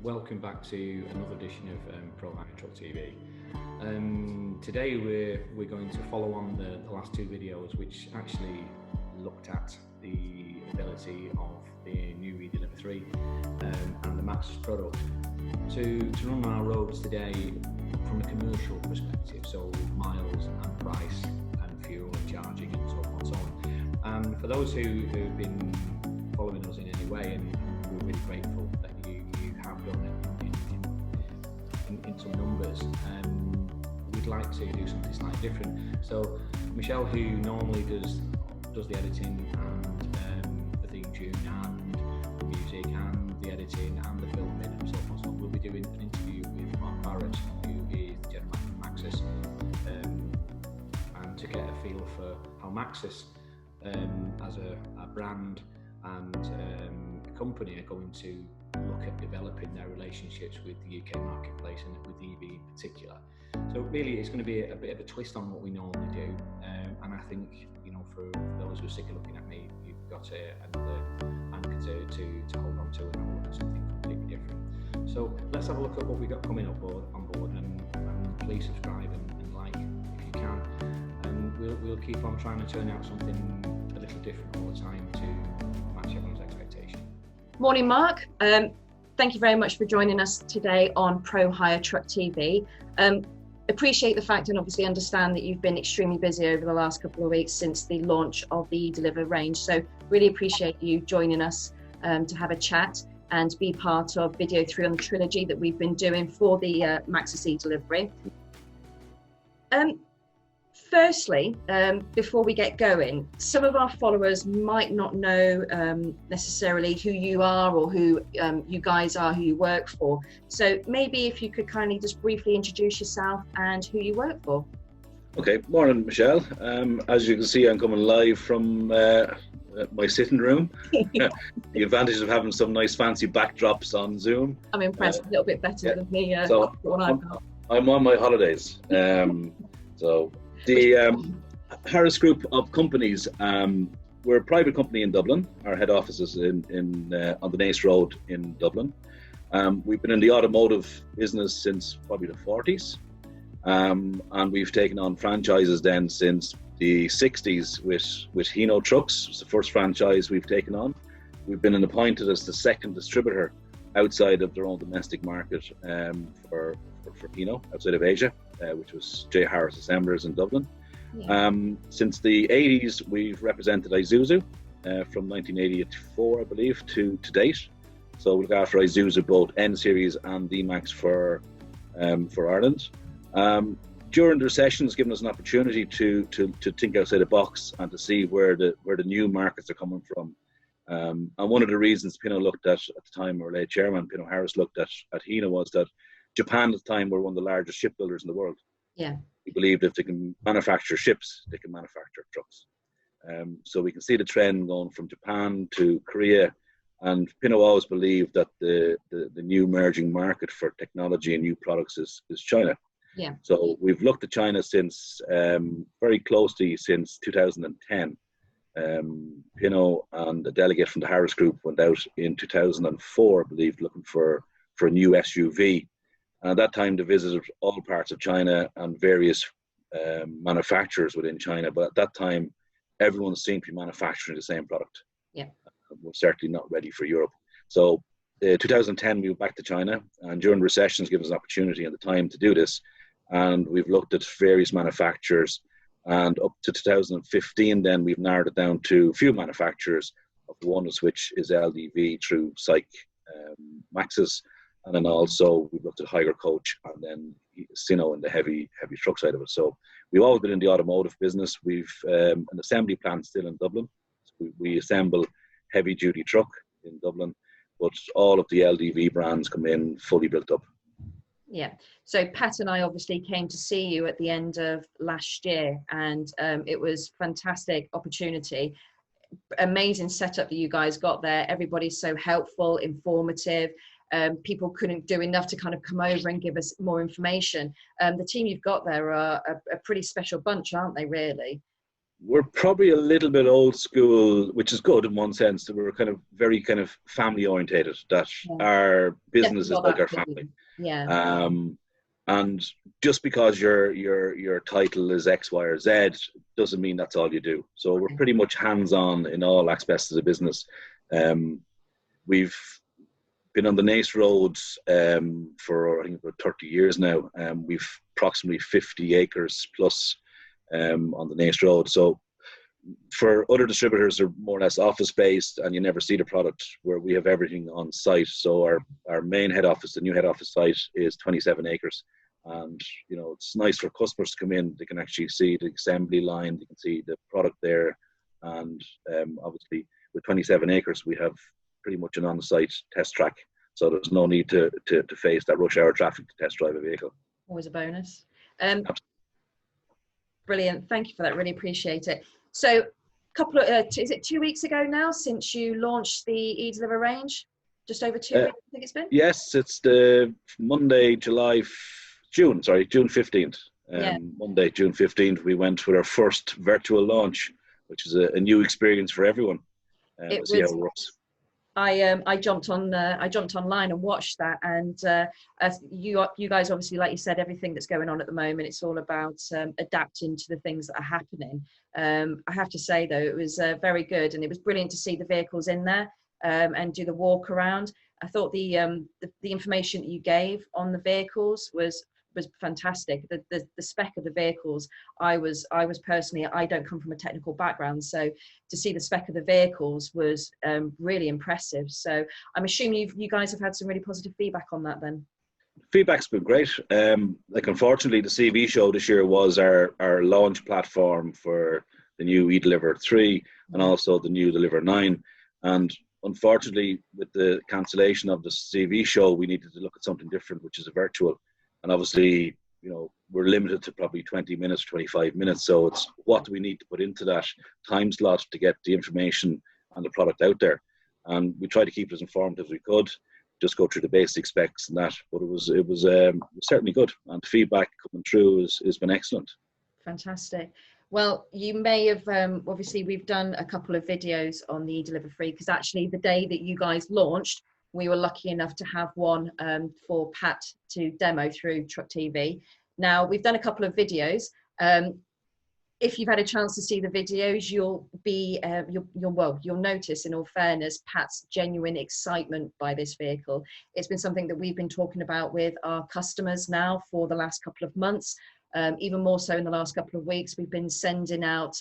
welcome back to another edition of Prohire TruckTV. Today we're going to follow on the last two videos, which actually looked at the ability of the new eDeliver 3 and the Maxus product to run our roads today from a commercial perspective, so miles and price and fuel and charging and so on and so on. And for those who've been following us in any way, and we're really grateful that you have done it in some numbers, we'd like to do something slightly different. So Michelle, who normally does the editing and the theme tune and the music and the editing and the filming and so on, so we'll be doing an interview with Mark Barrett, who is the general manager of Maxus, and to get a feel for how Maxus as a brand and a company are going to look at developing their relationships with the UK marketplace and with EV in particular. So really it's going to be a bit of a twist on what we normally do, and I think, you know, for those who are sick of looking at me, you've got another anchor to hold on to and have a look at something completely different. So let's have a look at what we've got coming up on board, and please subscribe and like if you can, and we'll keep on trying to turn out something a little different all the time to match everyone's expectation. Morning, Mark. Thank you very much for joining us today on Prohire TruckTV. Appreciate the fact and obviously understand that you've been extremely busy over the last couple of weeks since the launch of the eDeliver range. So really appreciate you joining us to have a chat and be part of video 3 on the Trilogy that we've been doing for the Maxus eDelivery. Firstly, before we get going, some of our followers might not know necessarily who you are or who you guys are, who you work for. So maybe if you could kindly just briefly introduce yourself and who you work for. Okay, morning Michelle. As you can see, I'm coming live from my sitting room. The advantage of having some nice fancy backdrops on Zoom. I'm impressed, a little bit better than me. So I'm on my holidays. So the Harris Group of companies, we're a private company in Dublin. Our head office is on the Nace Road in Dublin. We've been in the automotive business since probably the 40s, and we've taken on franchises then since the 60s with Hino Trucks. It's the first franchise we've taken on. We've been appointed as the second distributor outside of their own domestic market for Hino, outside of Asia, which was J. Harris Assemblers in Dublin. Yeah. Since the 80s, we've represented Isuzu from 1984, I believe, to date. So we look after Isuzu, both N Series and D-Max for Ireland. During the recession, given us an opportunity to think outside the box and to see where the new markets are coming from. And one of the reasons Pino looked at the time, our late chairman, Pino Harris, looked at Hino was that Japan at the time were one of the largest shipbuilders in the world. Yeah. We believed if they can manufacture ships, they can manufacture trucks. So we can see the trend going from Japan to Korea, and Pino always believed that the new emerging market for technology and new products is China. Yeah. So we've looked at China since very closely since 2010. Pino and a delegate from the Harris Group went out in 2004, I believe, looking for a new SUV. And at that time, they visited all parts of China and various manufacturers within China. But at that time, everyone seemed to be manufacturing the same product. Yeah. We're certainly not ready for Europe. So 2010, we went back to China. And during recessions, gave us an opportunity and the time to do this. And we've looked at various manufacturers. And up to 2015, then we've narrowed it down to a few manufacturers, of one of which is LDV through Psych Maxus. And then also we've looked at Higher Coach and then Sino in the heavy truck side of it. So we've always been in the automotive business. We've an assembly plant still in Dublin. So we assemble heavy duty truck in Dublin, but all of the LDV brands come in fully built up. Yeah. So Pat and I obviously came to see you at the end of last year, and it was fantastic opportunity. Amazing setup that you guys got there. Everybody's so helpful, informative. People couldn't do enough to kind of come over and give us more information. The team you've got there are a pretty special bunch, aren't they, really? we're probably a little bit old school, which is good in one sense, that we're kind of very kind of family orientated, that our business is like our family. Yeah. And just because your title is X, Y, or Z doesn't mean that's all you do. So we're pretty much hands-on in all aspects of the business. We've been on the Nace Road for I think about 30 years now. We've approximately 50 acres plus on the Nace Road. So for other distributors, they're more or less office-based and you never see the product, where we have everything on site. So our main head office, the new head office site, is 27 acres. And, you know, it's nice for customers to come in. They can actually see the assembly line. They can see the product there. And obviously, with 27 acres, we have pretty much an on-site test track. So there's no need to face that rush hour traffic to test drive a vehicle. Always a bonus. Brilliant. Thank you for that. Really appreciate it. So couple of, is it 2 weeks ago now since you launched the eDeliver range? Just over 2 weeks, I think it's been? Yes, it's the Monday, June 15th. Monday, June 15th, we went with our first virtual launch, which is a new experience for everyone. We'll see how it works. I jumped online and watched that, and you guys obviously, like you said, everything that's going on at the moment, it's all about adapting to the things that are happening. I have to say though, it was very good, and it was brilliant to see the vehicles in there and do the walk around. I thought the information that you gave on the vehicles was fantastic. The spec of the vehicles, I was personally, I don't come from a technical background, so to see the spec of the vehicles was really impressive. So I'm assuming you guys have had some really positive feedback on that then. Feedback's been great. Like, unfortunately, the CV show this year was our launch platform for the new eDeliver 3 and also the new Deliver 9. And unfortunately, with the cancellation of the CV show, we needed to look at something different, which is a virtual. And obviously, you know, we're limited to probably 20 minutes, 25 minutes. So it's what do we need to put into that time slot to get the information and the product out there. And we tried to keep it as informative as we could, just go through the basic specs and that. But it was certainly good. And the feedback coming through has been excellent. Fantastic. Well, you may have, obviously, we've done a couple of videos on the eDeliver 3, because actually the day that you guys launched, we were lucky enough to have one for Pat to demo through TruckTV. Now, we've done a couple of videos. If you've had a chance to see the videos, you'll notice, in all fairness, Pat's genuine excitement by this vehicle. It's been something that we've been talking about with our customers now for the last couple of months. Even more so in the last couple of weeks, we've been sending out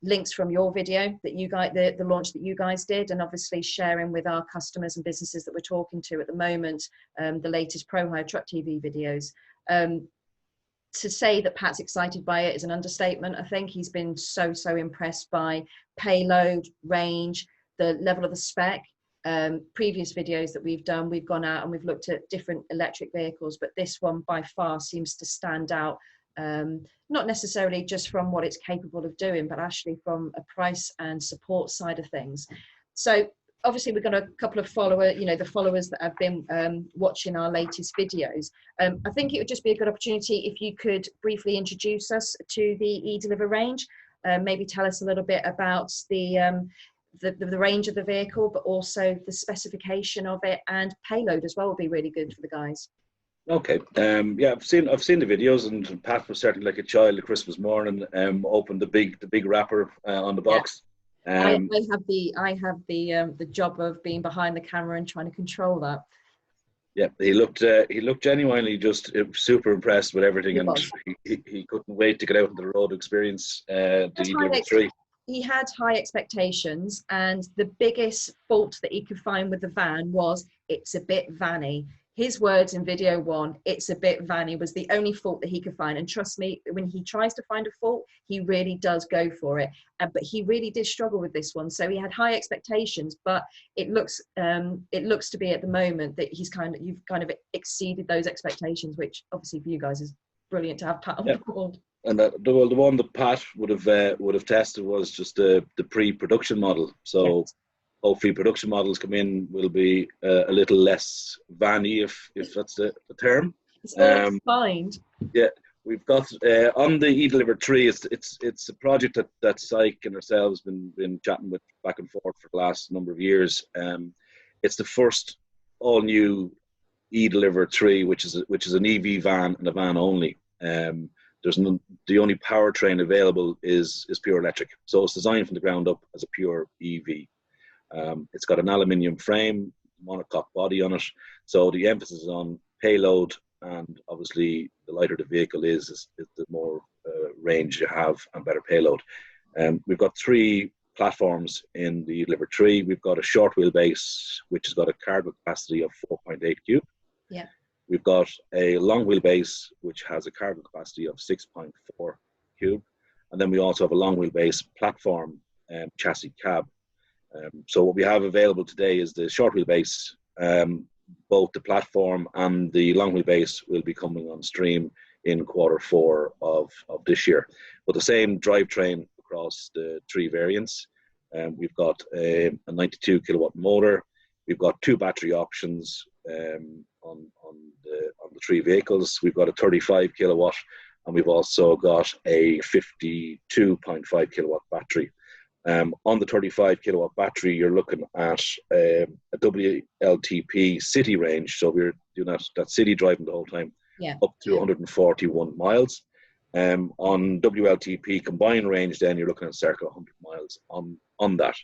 links from your video that you guys, the launch that you guys did, and obviously sharing with our customers and businesses that we're talking to at the moment, the latest ProHire TruckTV videos. To say that Pat's excited by it is an understatement. I think he's been so impressed by payload, range, the level of the spec. Previous videos that we've done, we've gone out and we've looked at different electric vehicles, but this one by far seems to stand out. Not necessarily just from what it's capable of doing, but actually from a price and support side of things. So obviously we've got a couple of followers, the followers that have been watching our latest videos. I think it would just be a good opportunity if you could briefly introduce us to the eDeliver range. Maybe tell us a little bit about the range of the vehicle, but also the specification of it, and payload as well would be really good for the guys. Okay. Yeah, I've seen the videos, and Pat was certainly like a child at Christmas morning. Opened the big wrapper on the box. I have the job of being behind the camera and trying to control that. Yeah, he looked genuinely just super impressed with everything, and he couldn't wait to get out on the road to experience the eDeliver 3. He had high expectations, and the biggest fault that he could find with the van was it's a bit vanny. His words in video one, it's a bit vanny, was the only fault that he could find. And trust me, when he tries to find a fault, he really does go for it. But he really did struggle with this one. So he had high expectations, but it looks to be at the moment that you've kind of exceeded those expectations, which obviously for you guys is brilliant to have Pat on board. And the one that Pat would have tested was just the pre-production model. So. Yes. Hopefully production models come in will be a little less vanny, if that's the term. It's all refined. Yeah, we've got on the eDeliver 3. It's a project that Syke and ourselves been chatting with back and forth for the last number of years. It's the first all new eDeliver 3, which is an EV van and a van only. The only powertrain available is pure electric, so it's designed from the ground up as a pure EV. It's got an aluminium frame, monocoque body on it, so the emphasis is on payload, and obviously the lighter the vehicle is the more range you have and better payload. We've got 3 platforms in the eDeliver 3. We've got a short wheelbase, which has got a cargo capacity of 4.8 cube. Yeah. We've got a long wheelbase, which has a cargo capacity of 6.4 cube. And then we also have a long wheelbase platform chassis cab. So what we have available today is the short wheelbase. Both the platform and the long wheelbase will be coming on stream in Q4 of this year. But the same drivetrain across the 3 variants. We've got a 92 kilowatt motor. We've got 2 battery options on the 3 vehicles. We've got a 35 kilowatt, and we've also got a 52.5 kilowatt battery. On the 35 kilowatt battery, you're looking at a WLTP city range. So we're doing that city driving the whole time, up to 141 miles. On WLTP combined range, then you're looking at circa 100 miles on that.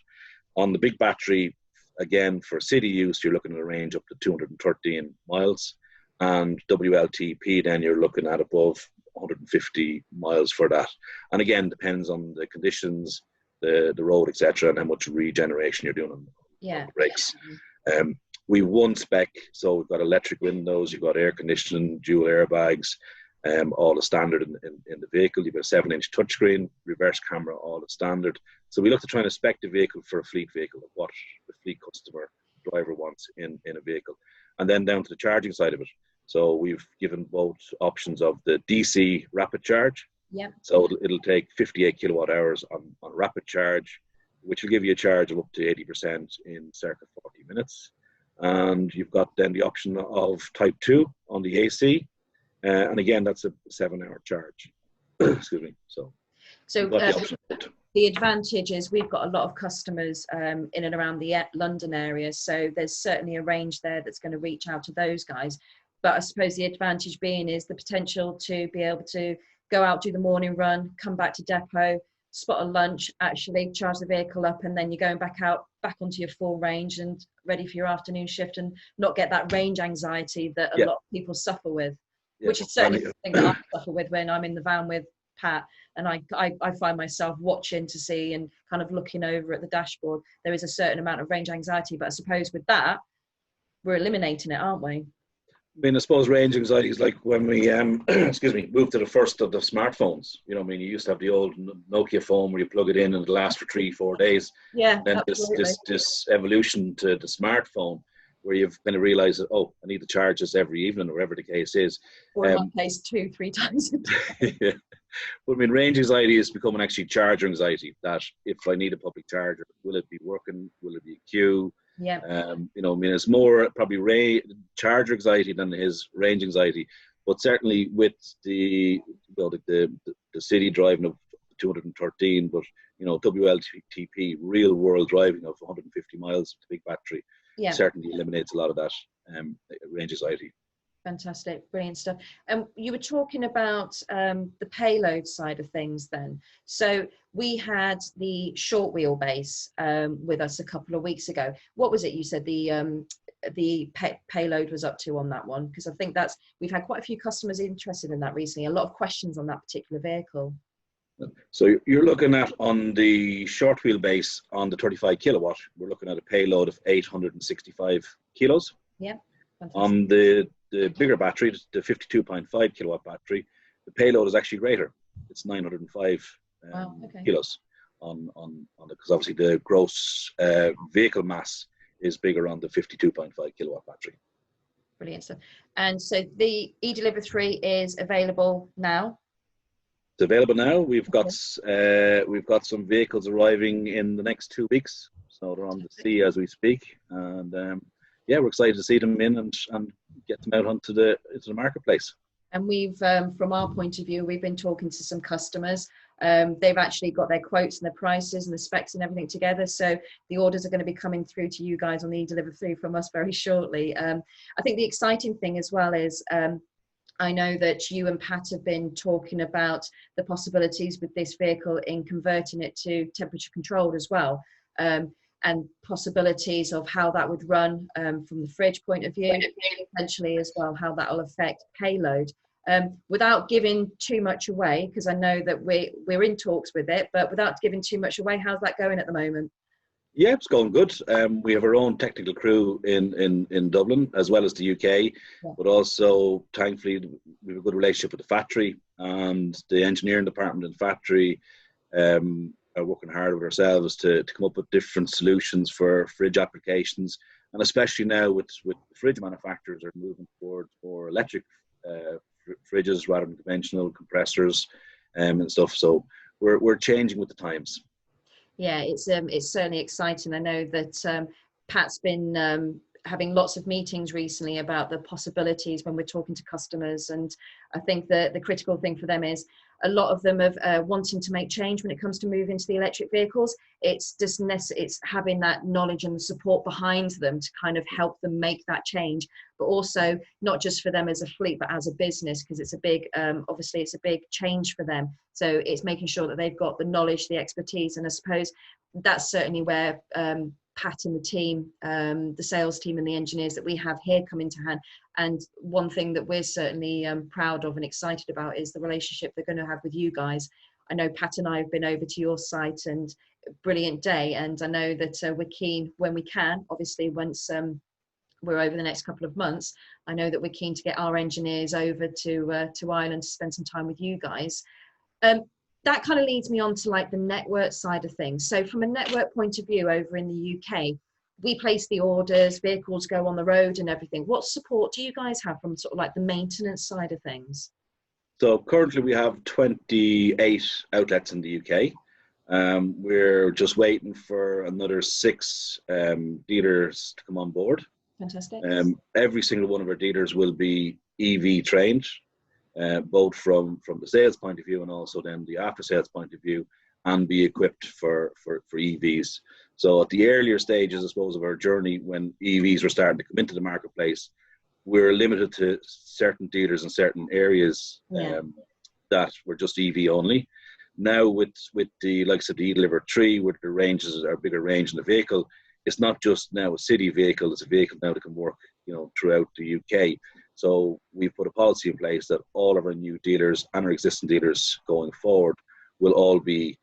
On the big battery, again, for city use, you're looking at a range up to 213 miles. And WLTP, then you're looking at above 150 miles for that. And again, depends on the conditions, the road, etc., and how much regeneration you're doing on the brakes. We've 1 spec, so we've got electric windows, you've got air conditioning, dual airbags, all the standard in the vehicle. You've got a 7-inch touchscreen, reverse camera, all the standard. So we look to try and spec the vehicle for a fleet vehicle, of what the fleet customer driver wants in a vehicle. And then down to the charging side of it. So we've given both options of the DC rapid charge. Yeah. So it'll take 58 kilowatt hours on rapid charge, which will give you a charge of up to 80% in circa 40 minutes. And you've got then the option of type 2 on the AC. And again, that's a 7-hour charge. Excuse me. So the advantage is we've got a lot of customers in and around the London area. So there's certainly a range there that's going to reach out to those guys. But I suppose the advantage being is the potential to be able to go out, do the morning run, come back to depot, spot a lunch, actually charge the vehicle up, and then you're going back onto your full range and ready for your afternoon shift, and not get that range anxiety that a lot of people suffer with, which is certainly something that I suffer with when I'm in the van with Pat, and I find myself watching to see and kind of looking over at the dashboard. There is a certain amount of range anxiety, but I suppose with that, we're eliminating it, aren't we? I mean, I suppose range anxiety is like when we, moved to the first of the smartphones. You know, I mean, you used to have the old Nokia phone where you plug it in and it lasts for 3-4 days. Yeah, then absolutely. this evolution to the smartphone, where you've kind of realised that, I need to charge this every evening, or whatever the case is. Or in my case, 2-3 times a day. Yeah. But I mean, range anxiety is becoming actually charger anxiety. That if I need a public charger, will it be working? Will it be a queue? Yeah. It's more probably charger anxiety than it is range anxiety. But certainly with the city driving of 213, but WLTP real world driving of 150 miles with a big battery certainly eliminates a lot of that range anxiety. Fantastic, brilliant stuff. You were talking about the payload side of things then. So we had the short wheelbase with us a couple of weeks ago. What was it you said the payload was up to on that one? Because I think we've had quite a few customers interested in that recently. A lot of questions on that particular vehicle. So you're looking at, on the short wheelbase on the 35 kilowatt, we're looking at a payload of 865 kilos. Yeah. Fantastic. On the bigger battery, the 52.5 kilowatt battery, the payload is actually greater. It's 905 kilos on because obviously the gross vehicle mass is bigger on the 52.5 kilowatt battery. Brilliant stuff. And so the eDeliver 3 is available now. It's available now. We've got some vehicles arriving in the next 2 weeks, so they're on the sea as we speak, and we're excited to see them in and get them out onto the marketplace. And we've, from our point of view, we've been talking to some customers. They've actually got their quotes and their prices and the specs and everything together. So the orders are going to be coming through to you guys on the eDeliver 3 from us very shortly. I think the exciting thing as well is, I know that you and Pat have been talking about the possibilities with this vehicle in converting it to temperature controlled as well. And possibilities of how that would run from the fridge point of view, potentially as well, how that will affect payload. Without giving too much away, because I know that we're in talks with it, but without giving too much away, how's that going at the moment? Yeah, it's going good. We have our own technical crew in Dublin as well as the UK, but also thankfully we have a good relationship with the factory, and the engineering department in the factory are working hard with ourselves to come up with different solutions for fridge applications, and especially now with fridge manufacturers are moving towards more electric fridges rather than conventional compressors and stuff. So we're changing with the times. Yeah, it's certainly exciting. I know that Pat's been having lots of meetings recently about the possibilities when we're talking to customers, and I think that the critical thing for them is a lot of them are wanting to make change when it comes to moving to the electric vehicles. It's just it's having that knowledge and support behind them to kind of help them make that change, but also not just for them as a fleet, but as a business, because it's a big, obviously it's a big change for them. So it's making sure that they've got the knowledge, the expertise, and I suppose that's certainly where Pat and the team, the sales team and the engineers that we have here come into hand. And one thing that we're certainly proud of and excited about is the relationship they're going to have with you guys. I know Pat and I have been over to your site, and brilliant day. And I know that we're keen when we can, obviously once we're over the next couple of months, I know that we're keen to get our engineers over to Ireland to spend some time with you guys. That kind of leads me on to like the network side of things. So from a network point of view over in the UK, we place the orders, vehicles go on the road and everything. What support do you guys have from sort of like the maintenance side of things? So currently we have 28 outlets in the UK. We're just waiting for another 6 dealers to come on board. Fantastic. Every single one of our dealers will be EV trained, both from the sales point of view and also then the after sales point of view, and be equipped for EVs. So at the earlier stages, I suppose, of our journey, when EVs were starting to come into the marketplace, we're limited to certain dealers in certain areas that were just EV only. Now with the likes of the eDeliver 3, where the ranges are bigger range in the vehicle, it's not just now a city vehicle, it's a vehicle now that can work, throughout the UK. So we've put a policy in place that all of our new dealers and our existing dealers going forward will all be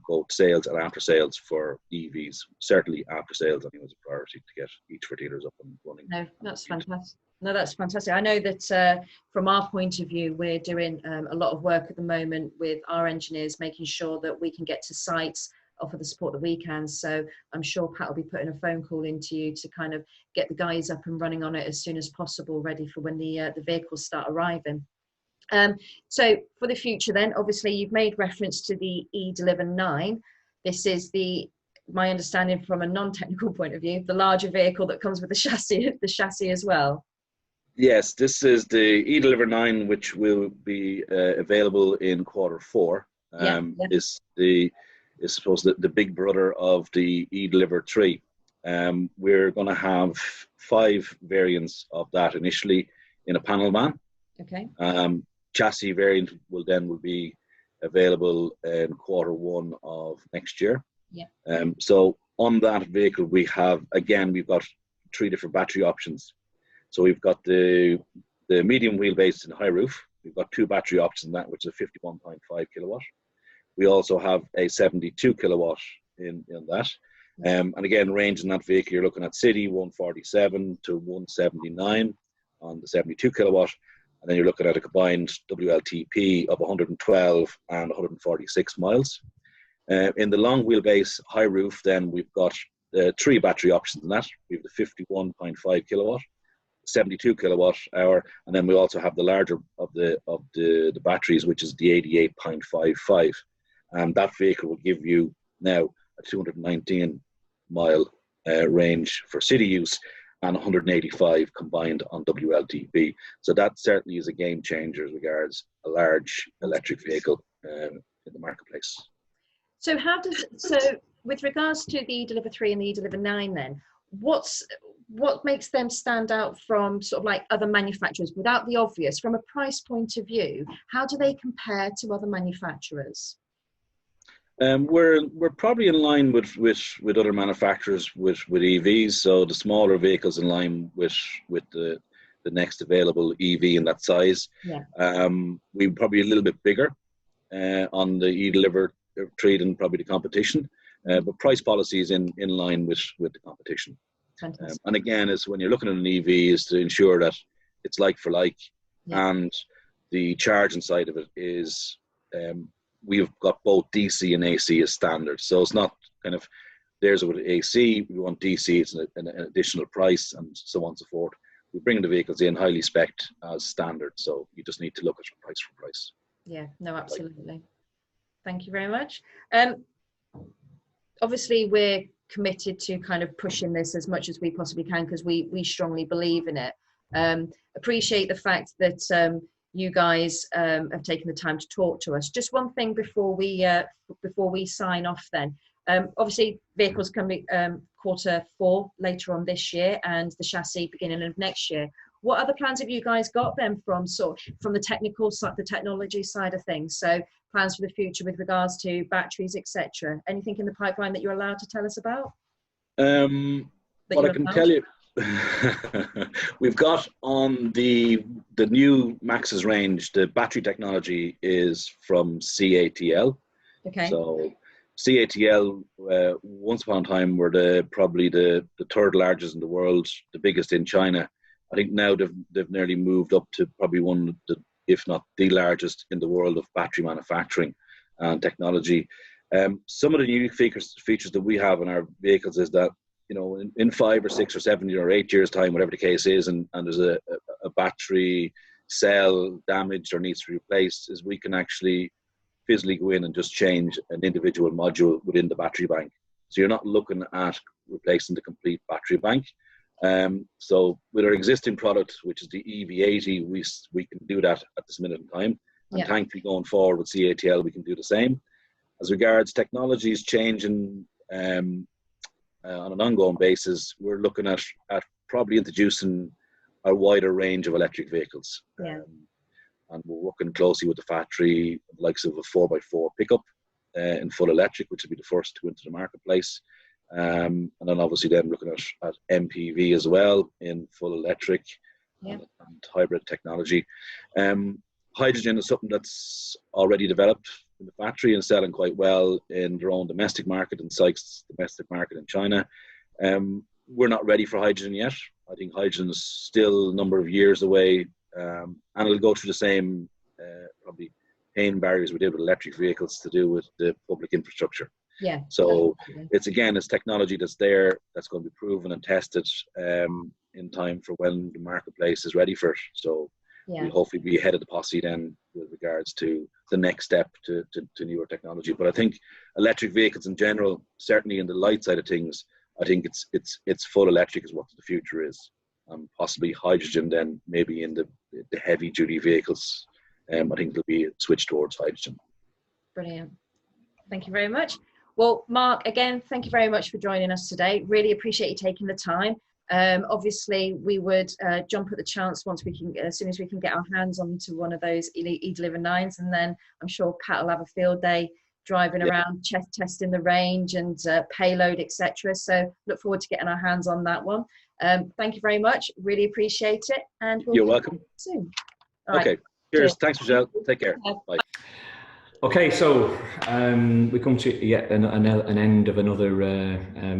both sales and after sales for EVs. Certainly after sales, I think, is a priority to get each of our dealers up and running. No, that's fantastic. No, that's fantastic. I know that from our point of view, we're doing a lot of work at the moment with our engineers, making sure that we can get to sites, offer the support that we can. So I'm sure Pat will be putting a phone call into you to kind of get the guys up and running on it as soon as possible, ready for when the vehicles start arriving. So for the future then, obviously you've made reference to the eDeliver 9. This is my understanding from a non-technical point of view, the larger vehicle that comes with the chassis as well. Yes, this is the eDeliver 9, which will be available in Q4. Is supposed the big brother of the eDeliver 3. We're going to have 5 variants of that initially in a panel van. Okay. Chassis variant will be available in Q1 of next year. Yeah. So on that vehicle, we've got 3 different battery options. So we've got the medium wheelbase and high roof. We've got 2 battery options in that, which is a 51.5 kilowatt. We also have a 72 kilowatt in that. And again, range in that vehicle, you're looking at city 147 to 179 on the 72 kilowatt. And then you're looking at a combined WLTP of 112 and 146 miles. In the long wheelbase high roof, then we've got 3 battery options in that. We have the 51.5 kilowatt, 72 kilowatt hour, and then we also have the larger of the batteries, which is the 88.55. And that vehicle will give you now a 219 mile range for city use. and 185 combined on WLTP. So that certainly is a game changer as regards a large electric vehicle in the marketplace. So with regards to the eDeliver 3 and the eDeliver 9 then, what makes them stand out from sort of like other manufacturers without the obvious, from a price point of view? How do they compare to other manufacturers? We're probably in line with other manufacturers with EVs. So the smaller vehicles in line with the next available EV in that size. Yeah. We're probably a little bit bigger on the eDeliver 3 than probably the competition, but price policy is in line with the competition. And again, is when you're looking at an EV, is to ensure that it's like for like, and the charging side of it is we've got both DC and AC as standard. So it's not kind of there's with AC, we want DC, it's an additional price, and so on and so forth. We bring the vehicles in highly spec'd as standard, so you just need to look at price for price. Yeah, no, absolutely. Thank you very much. Obviously, we're committed to kind of pushing this as much as we possibly can because we strongly believe in it. Appreciate the fact that you guys have taken the time to talk to us. Just one thing before we sign off then. Obviously, vehicles can be Q4 later on this year and the chassis beginning of next year. What other plans have you guys got then from the technical side, the technology side of things? So plans for the future with regards to batteries, etc. Anything in the pipeline that you're allowed to tell us about? What I can tell you, we've got on the new Maxus range, the battery technology is from CATL. Okay. So CATL, once upon a time, were probably the third largest in the world, the biggest in China. I think now they've nearly moved up to probably one of the, if not the largest in the world of battery manufacturing and technology. Some of the unique features that we have in our vehicles is that, you know, in 5 or 6 or 7 or 8 years time, whatever the case is, and there's a battery cell damaged or needs to be replaced, is we can actually physically go in and just change an individual module within the battery bank. So you're not looking at replacing the complete battery bank. So with our existing product, which is the EV80, we can do that at this minute in time. And thankfully going forward with CATL, we can do the same. As regards technologies changing on an ongoing basis, we're looking at probably introducing a wider range of electric vehicles. And we're working closely with the factory, likes of a 4x4 pickup in full electric, which will be the first to go into the marketplace. And then obviously then looking at MPV as well in full electric and hybrid technology. Hydrogen is something that's already developed in the factory and selling quite well in their own domestic market and Sykes domestic market in China. We're not ready for hydrogen yet. I think hydrogen is still a number of years away, and it'll go through the same probably pain barriers we did with electric vehicles to do with the public infrastructure. So it's technology that's there, that's going to be proven and tested in time for when the marketplace is ready for it. So we'll hopefully be ahead of the posse then with regards to the next step to newer technology. But I think electric vehicles in general, certainly in the light side of things, I think it's full electric is what the future is. Possibly hydrogen then maybe in the heavy duty vehicles. I think there'll be a switch towards hydrogen. Brilliant. Thank you very much. Well, Mark, again, thank you very much for joining us today. Really appreciate you taking the time. Obviously, we would jump at the chance as soon as we can get our hands onto one of those eDeliver 9s, and then I'm sure Pat will have a field day driving around, testing the range and payload, etc. So look forward to getting our hands on that one. Thank you very much. Really appreciate it. And you're welcome. Soon. All right. Cheers. Thanks, Michelle. Take care. Bye. Okay, so we come to yet an end of another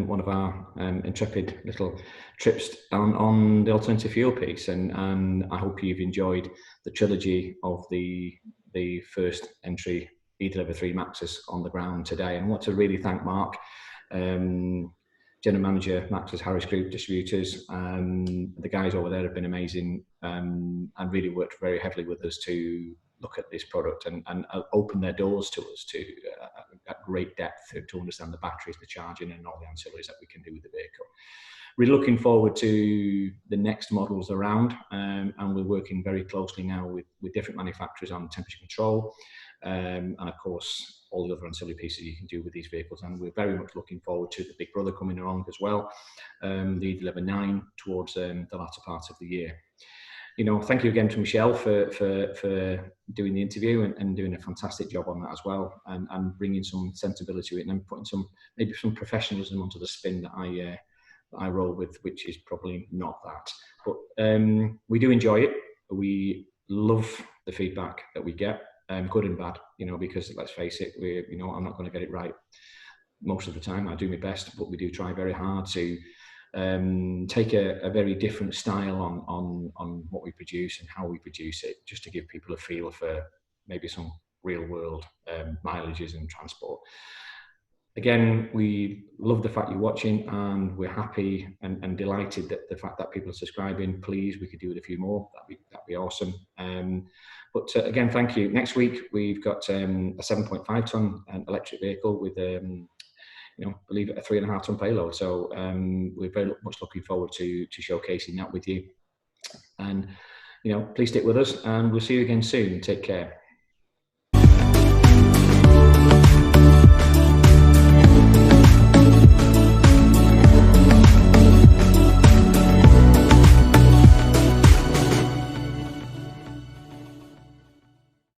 one of our intrepid little trips on the alternative fuel piece, and I hope you've enjoyed the trilogy of the first entry eDeliver 3 Maxus on the ground today. And I want to really thank Mark, General Manager, Maxus Harris Group Distributors. The guys over there have been amazing and really worked very heavily with us to look at this product and open their doors to us to at great depth to understand the batteries, the charging, and all the ancillaries that we can do with the vehicle. We're looking forward to the next models around, and we're working very closely now with different manufacturers on temperature control, and of course all the other ancillary pieces you can do with these vehicles. And we're very much looking forward to the big brother coming along as well, the eDeliver 9 towards the latter part of the year. Thank you again to Michelle for doing the interview and doing a fantastic job on that as well, and bringing some sensibility to it and putting maybe some professionalism onto the spin that I roll with, which is probably not that. But we do enjoy it. We love the feedback that we get, good and bad, because let's face it, I'm not going to get it right most of the time. I do my best, but we do try very hard to take a very different style on what we produce and how we produce it, just to give people a feel for maybe some real world mileages and transport. Again, we love the fact you're watching, and we're happy and delighted that the fact that people are subscribing. Please, we could do it a few more. That'd be awesome. But again, thank you. Next week we've got a 7.5 ton electric vehicle with believe it, a 3.5 ton payload. So we're very much looking forward to showcasing that with you. And please stick with us, and we'll see you again soon. Take care.